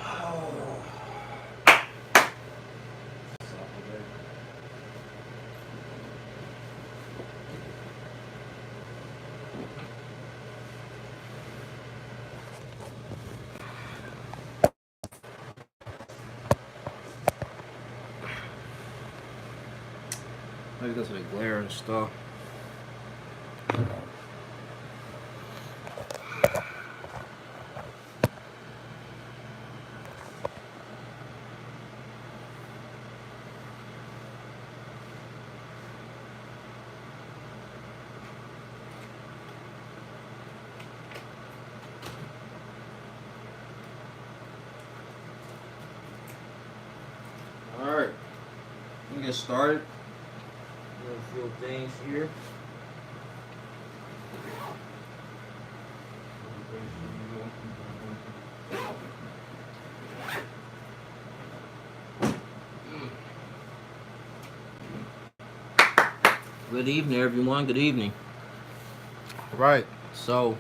Oh. Maybe because of the glare and stuff. Alright, we can get started. A few things here. Good evening, everyone. Good evening. All right, so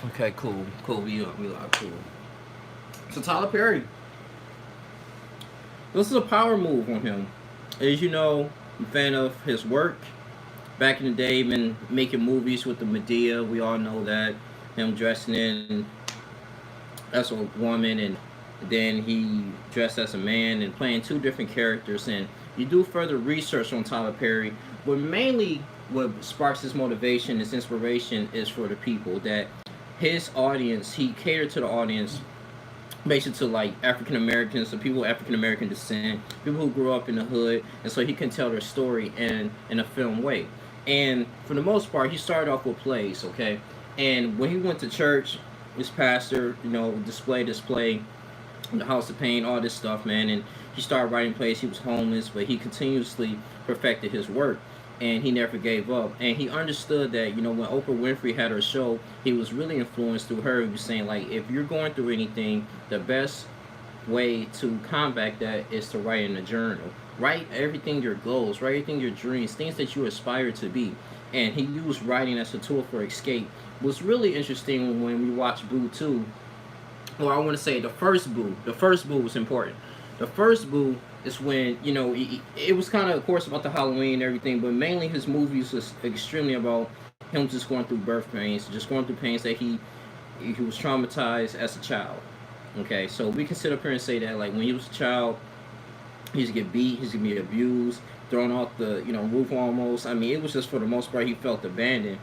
okay, cool. We like cool. So Tyler Perry, this is a power move on him. As you know, I'm a fan of his work. Back in the day, been making movies with the Medea. We all know that him dressing in as a woman, and then he dressed as a man and playing two different characters. And you do further research on Tyler Perry, but mainly what sparks his motivation, his inspiration, is for the people. That his audience, he catered to the audience basically to like African Americans, so people of African American descent, people who grew up in the hood, and so he can tell their story in a film way. And for the most part, he started off with plays, okay. And when he went to church, his pastor, displayed his play, the House of Pain, all this stuff, man. And he started writing plays. He was homeless, but he continuously perfected his work, and he never gave up. And he understood that, when Oprah Winfrey had her show, he was really influenced through her. He was saying, like, if you're going through anything, the best way to combat that is to write in a journal. Write everything, your goals, write everything, your dreams, things that you aspire to be. And he used writing as a tool for escape. What's really interesting when we watch Boo 2, or I want to say the first Boo. The first Boo was important. The first Boo is when, it was kind of course, about the Halloween and everything, but mainly his movies was extremely about him just going through birth pains, just going through pains that he was traumatized as a child. Okay, so we can sit up here and say that, like, when he was a child, he used to get beat, he used to be abused, thrown off the roof almost. I mean, it was just, for the most part, he felt abandoned,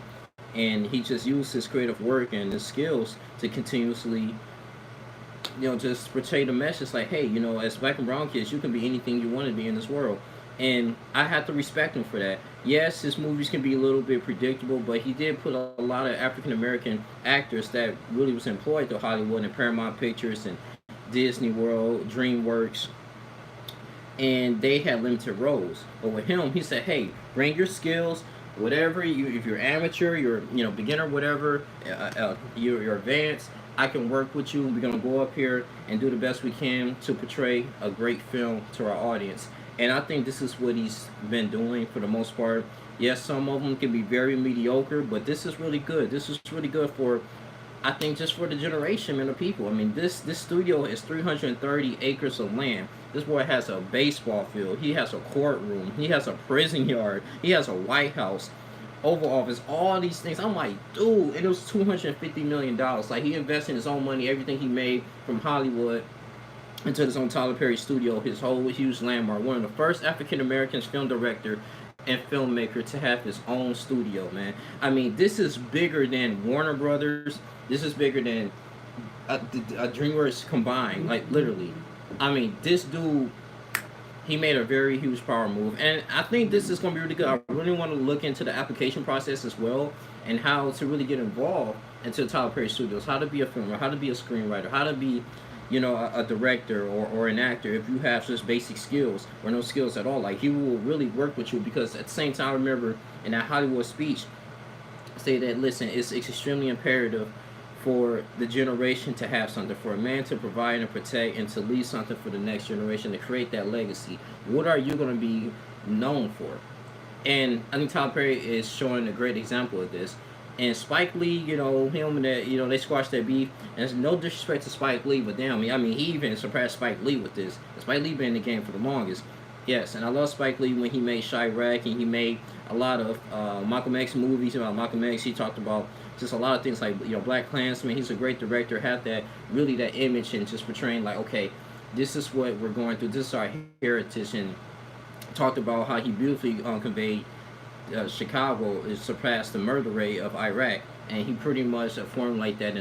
and he just used his creative work and his skills to continuously just portray the message, like, hey, as black and brown kids, you can be anything you want to be in this world. And I have to respect him for that. Yes, his movies can be a little bit predictable, but he did put a lot of African American actors that really was employed to Hollywood and Paramount Pictures and Disney World, DreamWorks, and they had limited roles. But with him, he said, hey, bring your skills, whatever you, if you're amateur, you're beginner, whatever, you're advanced, I can work with you. We're gonna go up here and do the best we can to portray a great film to our audience. And I think this is what he's been doing for the most part. Yes, some of them can be very mediocre, but this is really good. This is really good for, I think, just for the generation and the people. I mean, this studio is 330 acres of land. This boy has a baseball field. He has a courtroom. He has a prison yard. He has a White House, Oval Office, all these things. I'm like, dude, and it was $250 million. Like, he invested his own money, everything he made from Hollywood into his own Tyler Perry studio, his whole huge landmark. One of the first African Americans film director and filmmaker to have his own studio, man. I mean, this is bigger than Warner Brothers. This is bigger than DreamWorks combined, like, literally. I mean, this dude, he made a very huge power move, and I think this is going to be really good. I really want to look into the application process as well, and how to really get involved into Tyler Perry Studios, how to be a filmer, how to be a screenwriter, how to be, a director, or an actor, if you have just basic skills or no skills at all. Like, he will really work with you, because at the same time, I remember in that Hollywood speech, say that, listen, it's extremely imperative for the generation to have something, for a man to provide and protect and to leave something for the next generation, to create that legacy. What are you going to be known for? And I think Tyler Perry is showing a great example of this. And Spike Lee, him and that, they squashed that beef. And it's no disrespect to Spike Lee, but damn, I mean, he even surpassed Spike Lee with this. Spike Lee been in the game for the longest. Yes, and I love Spike Lee when he made Chirac and he made a lot of Malcolm X movies about Malcolm X. He talked about just a lot of things like Black Klansman. He's a great director. Had that really that image and just portraying like, okay, this is what we're going through. This is our heritage, and talked about how he beautifully conveyed Chicago is surpassed the murder rate of Iraq, and he pretty much formulated that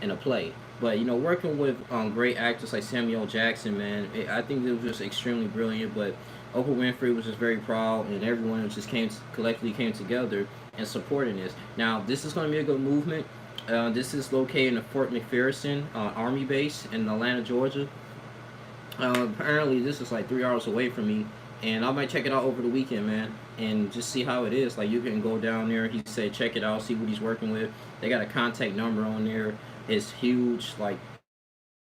in a play. But working with great actors like Samuel Jackson, man, I think it was just extremely brilliant. But Oprah Winfrey was just very proud, and everyone just collectively came together and supporting this. Now, this is going to be a good movement. This is located in Fort McPherson Army Base in Atlanta, Georgia. Apparently, this is like 3 hours away from me, and I might check it out over the weekend, man, and just see how it is. Like, you can go down there. He said check it out, see what he's working with. They got a contact number on there. It's huge. Like,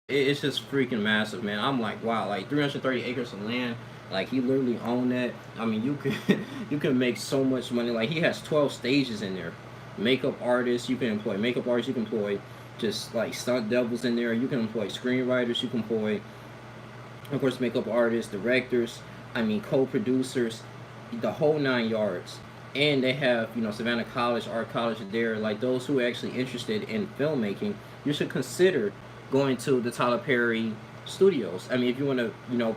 it's just freaking massive, man. I'm like, wow, like 330 acres of land. Like, he literally owned that. I mean, you could you can make so much money. Like, he has 12 stages in there. Makeup artists, you can employ makeup artists. You can employ just like stunt doubles in there. You can employ screenwriters. You can employ, of course, makeup artists, directors. I mean, co-producers, the whole 9 yards. And they have, Savannah College, Art College there. Like, those who are actually interested in filmmaking, you should consider going to the Tyler Perry Studios. I mean, if you want to,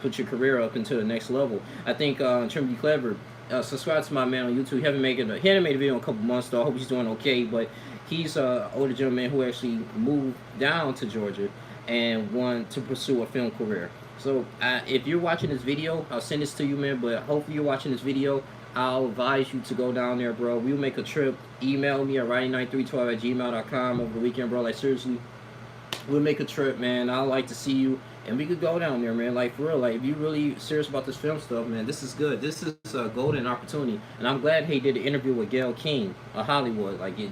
put your career up into the next level. I think Trimby Clever, subscribe to my man on YouTube. He hadn't made a video in a couple months, though. I hope he's doing okay. But he's an older gentleman who actually moved down to Georgia and wanted to pursue a film career. So if you're watching this video, I'll send this to you, man. But hopefully you're watching this video. I'll advise you to go down there, bro. We'll make a trip. Email me at writing9312@gmail.com over the weekend, bro. Like, seriously, we'll make a trip, man. I'd like to see you, and we could go down there, man. Like, for real. Like, if you're really serious about this film stuff, man, this is good. This is a golden opportunity. And I'm glad he did an interview with Gayle King of Hollywood. Like, he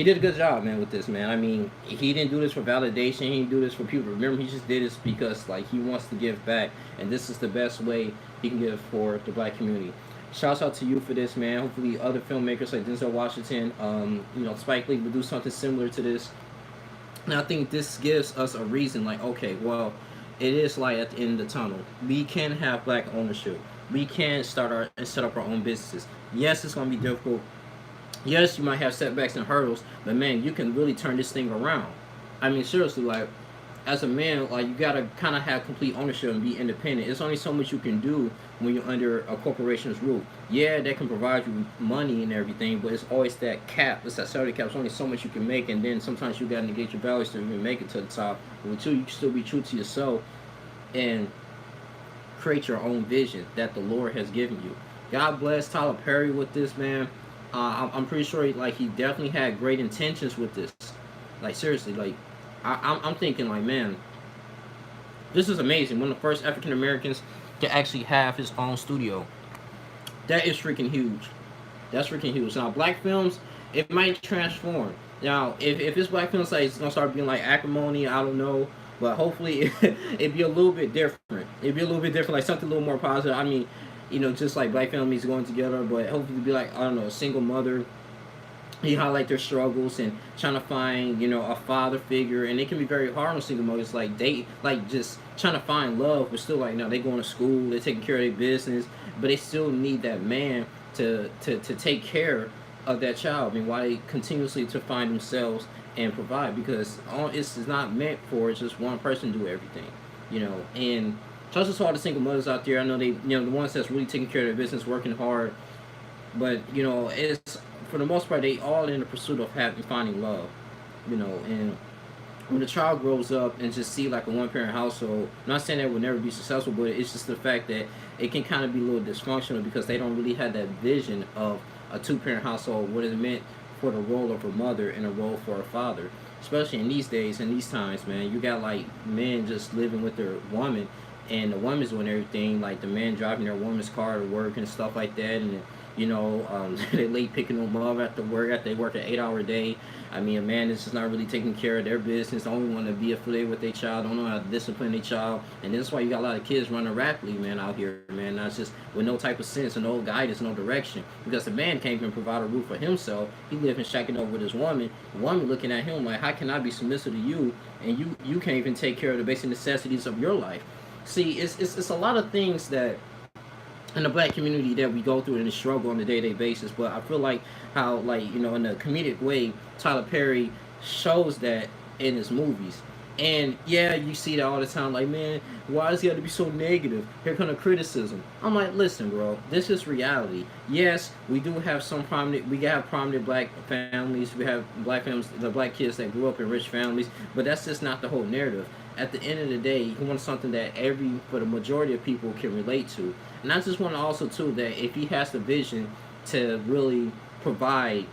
did a good job, man, with this, man. I mean, he didn't do this for validation. He didn't do this for people. Remember, he just did this because, like, he wants to give back. And this is the best way he can give for the black community. Shouts out to you for this, man. Hopefully other filmmakers like Denzel Washington, Spike Lee will do something similar to this. And I think this gives us a reason, like, okay, well, it is light at the end of the tunnel. We can have black ownership. We can set up our own businesses. Yes, it's going to be difficult. Yes, you might have setbacks and hurdles, but man, you can really turn this thing around. I mean, seriously, like, as a man, like, you gotta kind of have complete ownership and be independent. It's only so much you can do when you're under a corporation's roof. Yeah, they can provide you money and everything, but it's always that cap. It's that salary cap. It's only so much you can make, and then sometimes you gotta negate your values to even make it to the top. But with you can still be true to yourself and create your own vision that the Lord has given you. God bless Tyler Perry with this, man. I'm pretty sure he definitely had great intentions with this. Like, seriously, like, I'm thinking, like, man, this is amazing. One of the first African Americans to actually have his own studio. That is freaking huge. That's freaking huge. Now, black films, it might transform. Now, if it's black films, like, it's gonna start being like Acrimony, I don't know, but hopefully it'd be a little bit different. It'd be a little bit different, like something a little more positive. I mean, just like black families going together, but hopefully it'd be like, I don't know, a single mother. You highlight their struggles and trying to find, a father figure, and it can be very hard on single mothers. Like, just trying to find love, but still, like, they going to school, they're taking care of their business, but they still need that man to take care of that child. I mean, why they continuously to find themselves and provide, because it's not meant for just one person to do everything, And trust all the single mothers out there. I know they, the ones that's really taking care of their business, working hard, but it's, for the most part, they all in the pursuit of finding love, and when the child grows up and just see like a one-parent household, I'm not saying that will never be successful, but it's just the fact that it can kind of be a little dysfunctional because they don't really have that vision of a two-parent household, what it meant for the role of a mother and a role for a father, especially in these days and these times, man. You got like men just living with their woman, and the woman's doing everything, like the man driving their woman's car to work and stuff like that, and They late picking them up after work, after they work an 8 hour day. I mean, a man is just not really taking care of their business. Don't want to be affiliated with their child. Don't know how to discipline their child, and that's why you got a lot of kids running rapidly, man, out here, man. That's just with no type of sense and no guidance, no direction. Because the man can't even provide a roof for himself. He living shacking up with his woman. The woman looking at him like, how can I be submissive to you, and you can't even take care of the basic necessities of your life? See, it's a lot of things that in the black community that we go through and struggle on a day-to-day basis. But I feel like how, like, in a comedic way, Tyler Perry shows that in his movies. And yeah, you see that all the time. Like, man, why does he have to be so negative? Here kind of criticism. I'm like, listen, bro, this is reality. Yes, we do have we have prominent black families. We have black families, the black kids that grew up in rich families. But that's just not the whole narrative. At the end of the day, he wants something that for the majority of people can relate to. And I just want to also too that if he has the vision to really provide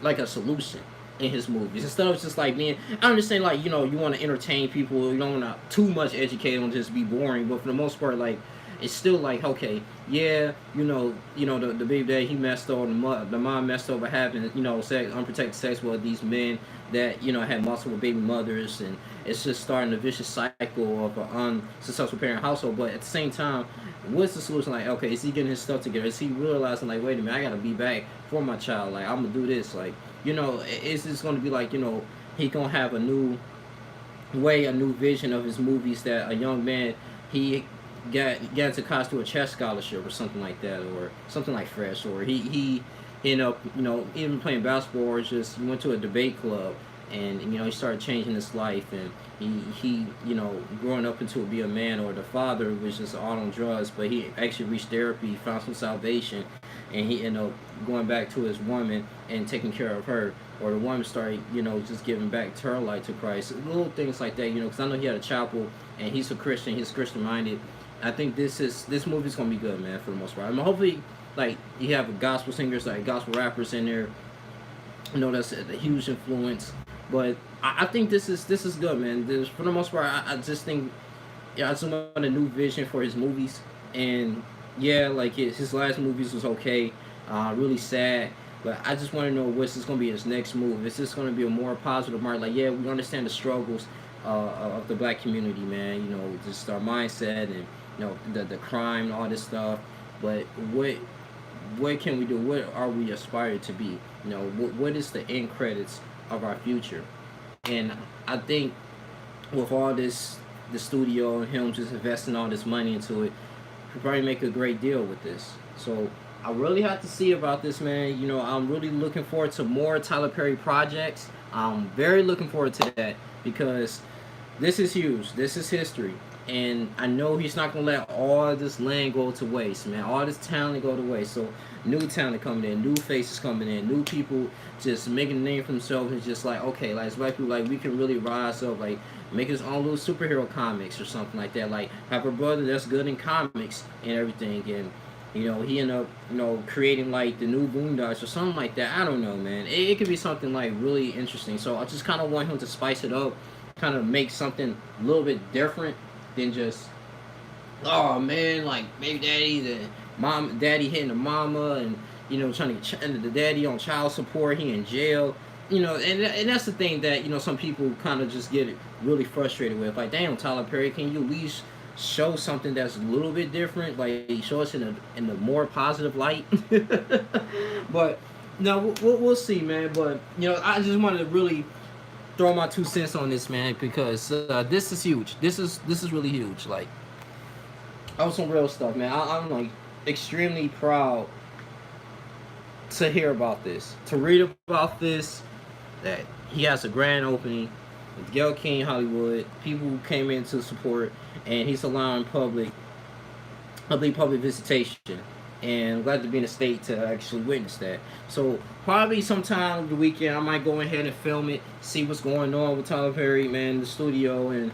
like a solution in his movies instead of just like being, I understand, like, you want to entertain people, you don't want to too much educate them, just be boring, but for the most part, like, it's still like, okay, yeah, the baby daddy, he messed over, the mom messed over having, unprotected sex with these men that, had multiple baby mothers, and it's just starting a vicious cycle of an unsuccessful parent household. But at the same time, what's the solution? Like, okay, is he getting his stuff together? Is he realizing, like, wait a minute, I gotta be back for my child, like, I'm gonna do this, like, is this gonna be like, he gonna have a new way, a new vision of his movies, that a young man, he got into college to a chess scholarship or something like that, or something like Fresh, or he ended up, even playing basketball, or just he went to a debate club, and he started changing his life, and he growing up into be a man, or the father was just all on drugs, but he actually reached therapy, found some salvation, and he ended up going back to his woman and taking care of her, or the woman started just giving back to her life to Christ, little things like that, because I know he had a chapel, and he's a Christian, he's Christian minded. I think this movie's gonna be good, man, for the most part. I mean, hopefully, like, you have gospel singers, like gospel rappers in there. That's a huge influence. But I think this is good, man. For the most part, I just think, yeah, I just want a new vision for his movies. And yeah, like his last movies was okay, really sad. But I just want to know what's this going to be his next move. Is this going to be a more positive mark? Like, yeah, we understand the struggles of the black community, man. Just our mindset, and the crime and all this stuff. But what can we do? What are we aspired to be? What is the end credits of our future? And I think with all this, the studio and him just investing all this money into it, he'll probably make a great deal with this. So I really have to see about this, man. I'm really looking forward to more Tyler Perry projects. I'm very looking forward to that, because this is huge. This is history. And I know he's not going to let all this land go to waste, man. All this talent go to waste. So new talent coming in, new faces coming in, new people just making a name for themselves. And just like, okay, like, as black people, like, we can really rise up, like, make his own little superhero comics or something like that. Like, have a brother that's good in comics and everything. And, he ended up, creating, like, the new Boondocks or something like that. I don't know, man. It could be something, like, really interesting. So I just kind of want him to spice it up, kind of make something a little bit different than just, oh man, like, baby daddy, daddy hitting the mama, and trying to get the daddy on child support, he in jail, and that's the thing that some people kind of just get really frustrated with. Like, damn, Tyler Perry, can you at least show something that's a little bit different, like show us in a more positive light? But no, we'll see, man. But I just wanted to really throw my 2 cents on this, man, because this is huge. This is really huge. Like, that was some real stuff, man. I'm like extremely proud to hear about this, to read about this, that he has a grand opening with Gayle King Hollywood. People came in to support, and he's allowing public visitation. And I'm glad to be in the state to actually witness that. So probably sometime over the weekend, I might go ahead and film it, see what's going on with Tyler Perry, man, in the studio, and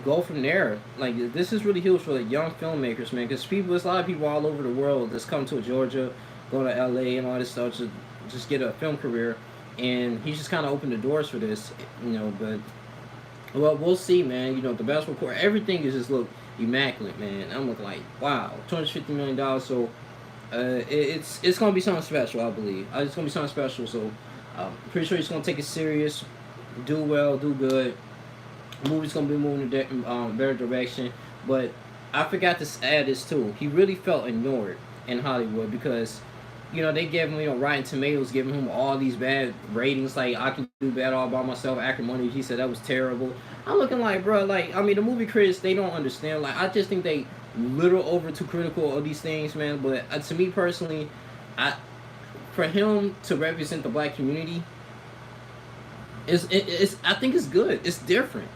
go from there. Like, this is really huge for the young filmmakers, man, because there's a lot of people all over the world that's come to Georgia, go to LA and all this stuff to just get a film career. And he's just kind of opened the doors for this, but, well, we'll see, man. The basketball court, everything is just look immaculate, man. I'm looking like, wow, $250 million. So It's gonna be something special, I believe. It's gonna be something special. So, pretty sure he's gonna take it serious, do well, do good. The movie's gonna be moving in a better direction. But I forgot to add this too. He really felt ignored in Hollywood because they gave him, Rotten Tomatoes giving him all these bad ratings. Like, I can do bad all by myself. Acrimony, he said that was terrible. I'm looking like, bro, like, I mean, the movie critics, they don't understand. Like, I just think they little over too critical of these things, man. But to me personally, I for him to represent the black community is I think it's good. It's different.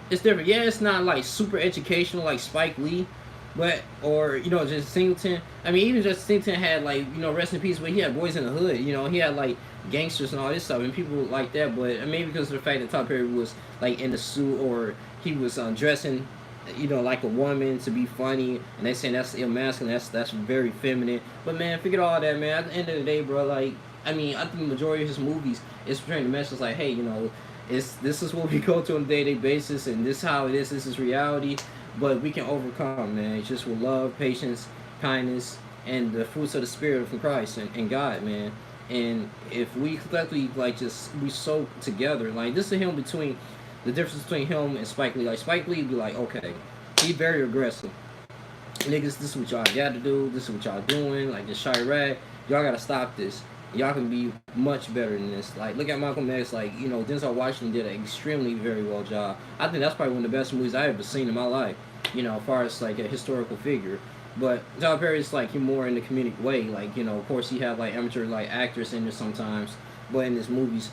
It's different. Yeah, it's not like super educational like Spike Lee, but or just Singleton. I mean, even just Singleton had like rest in peace, but he had Boys in the Hood. He had like gangsters and all this stuff, and people like that. But maybe because of the fact that Tyler Perry was like in the suit or he was dressing, like a woman to be funny, and they saying that's ill masculine. That's very feminine. But man, forget all that, man. At the end of the day, bro, like I mean, I think the majority of his movies is portraying the message like, hey, this is what we go to on a day-to-day basis, and this is how it is. This is reality, but we can overcome, man. It's just with love, patience, kindness, and the fruits of the spirit from Christ and God, man. And if we collectively like just we so together, like this is him between the difference between him and Spike Lee. Like Spike Lee be like, okay, he very aggressive. Niggas, this is what y'all got to do. This is what y'all doing. Like this Chirac, y'all gotta stop this. Y'all can be much better than this. Like, look at Malcolm X. Like, Denzel Washington did an extremely very well job. I think that's probably one of the best movies I ever seen in my life. As far as like a historical figure. But Tyler Perry's like he more in the comedic way. Like, of course he have like amateur like actors in there sometimes, but in his movies,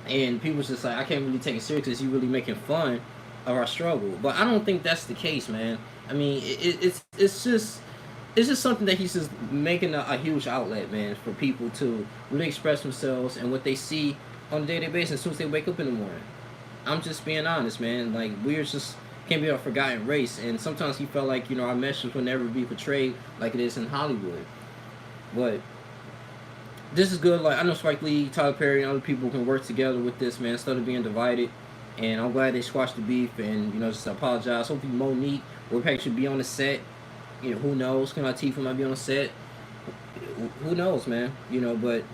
and people's just like I can't really take it serious because he really making fun of our struggle. But I don't think that's the case, man. I mean, it's just something that he's just making a huge outlet, man, for people to really express themselves and what they see on a daily basis as soon as they wake up in the morning. I'm just being honest, man. Like we're just can't be a forgotten race, and sometimes he felt like our message will never be portrayed like it is in Hollywood. But this is good. Like I know Spike Lee, Tyler Perry, and other people can work together with this, man, instead of being divided. And I'm glad they squashed the beef and just apologize. Hopefully Monique will actually be on the set. Who knows? Can Latifah might be on the set. Who knows, man? But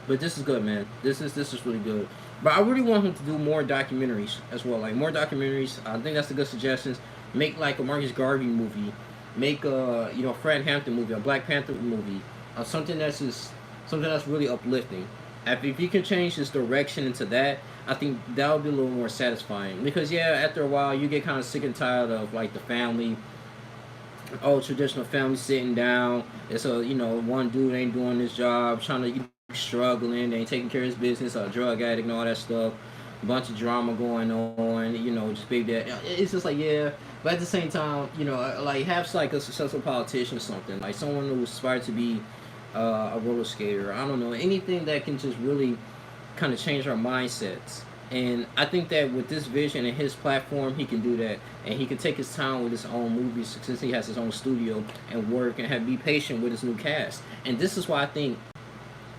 this is good, man. This is really good. But I really want him to do more documentaries as well. Like more documentaries. I think that's a good suggestion. Make like a Marcus Garvey movie. Make a Fred Hampton movie, a Black Panther movie. Something that's really uplifting. If you can change this direction into that, I think that would be a little more satisfying. Because yeah, after a while, you get kind of sick and tired of like the family, old traditional family sitting down. And so one dude ain't doing his job, trying to struggling, they ain't taking care of his business, a drug addict and all that stuff. A bunch of drama going on, just big that. It's just like yeah, but at the same time, like have like a successful politician or something, like someone who aspires to be a roller skater. I don't know, anything that can just really kind of change our mindsets. And I think that with this vision and his platform, he can do that, and he can take his time with his own movies since he has his own studio and work and be patient with his new cast. And this is why I think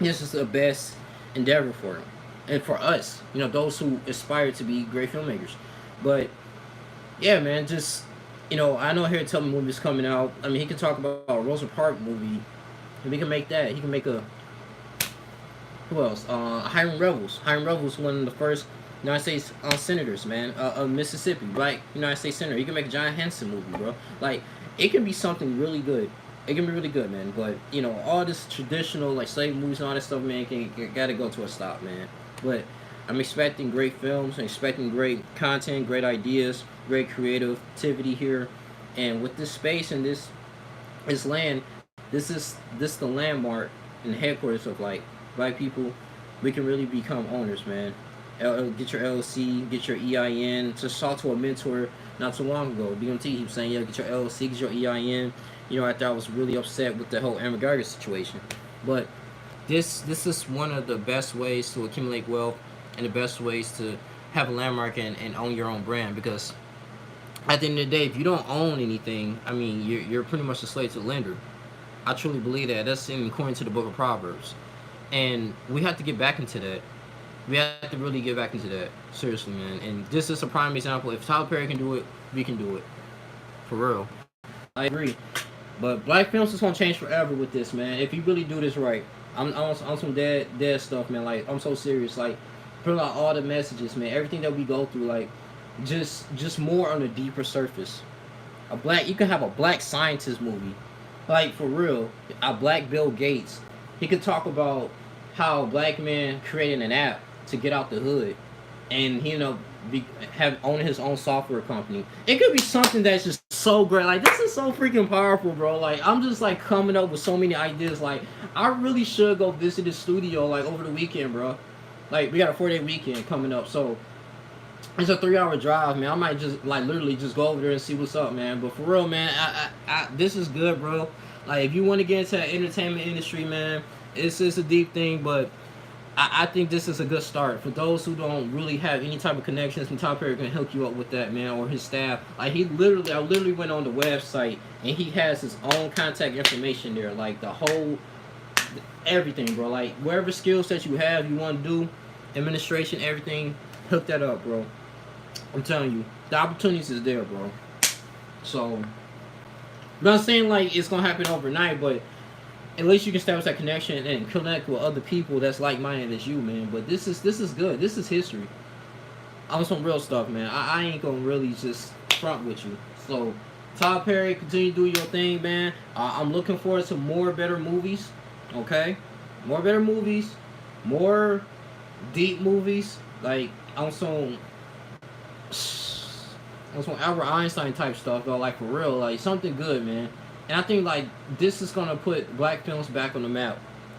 this is the best endeavor for him and for us, those who aspire to be great filmmakers. But yeah, man, just I know Harriet Tubman movie is coming out. I mean, he can talk about a Rosa Parks movie, and we can make that. He can make a who else? Hiram Revels. Hiram Revels, one of the first United States senators, man, of Mississippi, right? United States senator. You can make a John Henson movie, bro. Like it can be something really good. It can be really good, man. But all this traditional like slave movies and all that stuff, man, gotta go to a stop, man. But I'm expecting great films. I'm expecting great content, great ideas, great creativity here. And with this space and this land, this the landmark and the headquarters of like black people. We can really become owners, man. Get your LLC, get your EIN. Just talk to a mentor not too long ago. BMT, he was saying, yeah, get your LLC, get your EIN. After I was really upset with the whole Aaron Geiger situation. But this is one of the best ways to accumulate wealth and the best ways to have a landmark and own your own brand. Because at the end of the day, if you don't own anything, I mean, you're pretty much a slave to the lender. I truly believe that. That's according to the book of Proverbs. And we have to get back into that. We have to really get back into that. Seriously, man. And this is a prime example. If Tyler Perry can do it, we can do it. For real. I agree. But black films is gonna change forever with this, man. If you really do this right, I'm on some dead stuff, man. Like I'm so serious. Like put out all the messages, man. Everything that we go through, like just more on a deeper surface. You can have a black scientist movie, like for real. A black Bill Gates, he could talk about how a black man created an app to get out the hood, and have own his own software company. It could be something that's just so great. Like this is so freaking powerful, bro. Like I'm just like coming up with so many ideas. Like I really should go visit the studio like over the weekend, bro. Like we got a 4-day weekend coming up, so it's a 3-hour drive, man. I might just like literally just go over there and see what's up, man. But for real, man, this is good, bro. Like if you want to get into the entertainment industry, man, it's a deep thing, but I think this is a good start for those who don't really have any type of connections. And Tyler Perry can hook you up with that, man, or his staff. Like I literally went on the website and he has his own contact information there, like the whole everything, bro. Like wherever skills that you have, you want to do, administration, everything, hook that up, bro. I'm telling you, the opportunities is there, bro. So, I'm not saying like it's gonna happen overnight, but at least you can establish that connection and connect with other people that's like minded as you, man. But this is good. This is history. On some real stuff, man. I ain't gonna really just front with you. So, Todd Perry, continue to do your thing, man. I'm looking forward to more better movies. Okay, more better movies, more deep movies. Like on some Albert Einstein type stuff, though. Like for real, like something good, man. And I think like this is gonna put black films back on the map,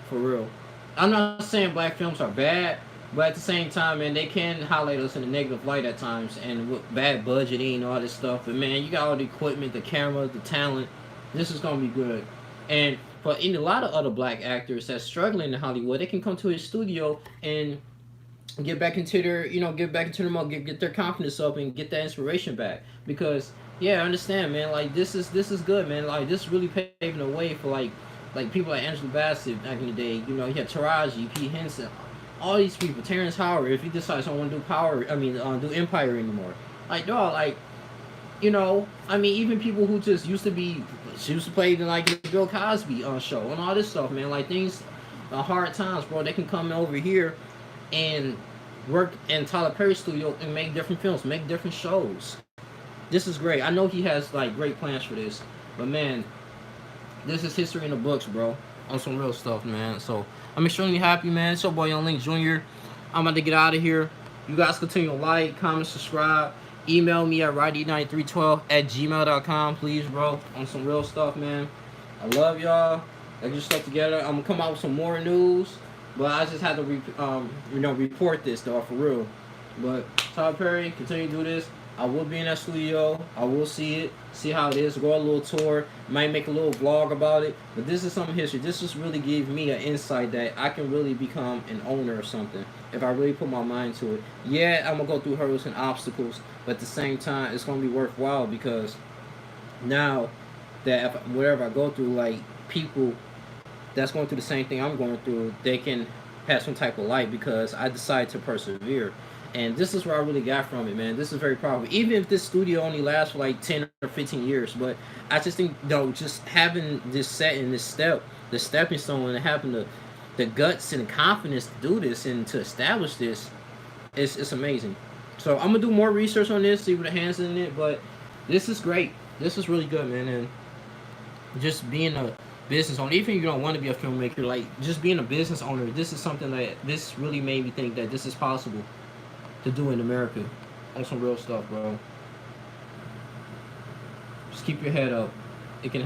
for real. I'm not saying black films are bad, but at the same time, man, they can highlight us in a negative light at times, and with bad budgeting and all this stuff. But man, you got all the equipment, the camera, the talent. This is gonna be good. And for in a lot of other black actors that's struggling in Hollywood, they can come to his studio and get back into their mode, get their confidence up and get that inspiration back. Because yeah, I understand, man. Like this is good, man. Like this is really paving the way for like people like Angela Bassett back in the day. You know, you had Taraji, Pete Henson, all these people, Terrence Howard. If he decides I don't want to do Empire anymore, like dog, like I mean, even people who just used to play in like the Bill Cosby show and all this stuff, man. Like things, hard times, bro. They can come over here and work in Tyler Perry studio and make different films, make different shows. This is great. I know he has like great plans for this, but man, this is history in the books, bro. On some real stuff, man. So I'm extremely happy, man. It's your boy Young Link Jr. I'm about to get out of here. You guys continue to like, comment, subscribe. Email me at roddy9312@gmail.com, please, bro. On some real stuff, man. I love y'all. Let's just stuff together. I'm gonna come out with some more news, but I just had to report this though, for real. But Tyler Perry, continue to do this. I will be in that studio. I will see how it is. Go a little tour. Might make a little vlog about it. But this is some history. This just really gave me an insight that I can really become an owner of something if I really put my mind to it. Yeah, I'm gonna go through hurdles and obstacles, but at the same time, it's gonna be worthwhile because now that whatever I go through, like people that's going through the same thing I'm going through, they can have some type of light because I decided to persevere. And this is where I really got from it, man. This is very powerful. Even if this studio only lasts for like 10 or 15 years, but I just think, though, just having this set and this the stepping stone, and having the guts and the confidence to do this and to establish this, it's amazing. So I'm gonna do more research on this, see what the hands in it. But this is great. This is really good, man. And just being a business owner, even if you don't want to be a filmmaker, like just being a business owner, this is something that this really made me think that this is possible to do in America. On some real stuff, bro. Just keep your head up. It can happen.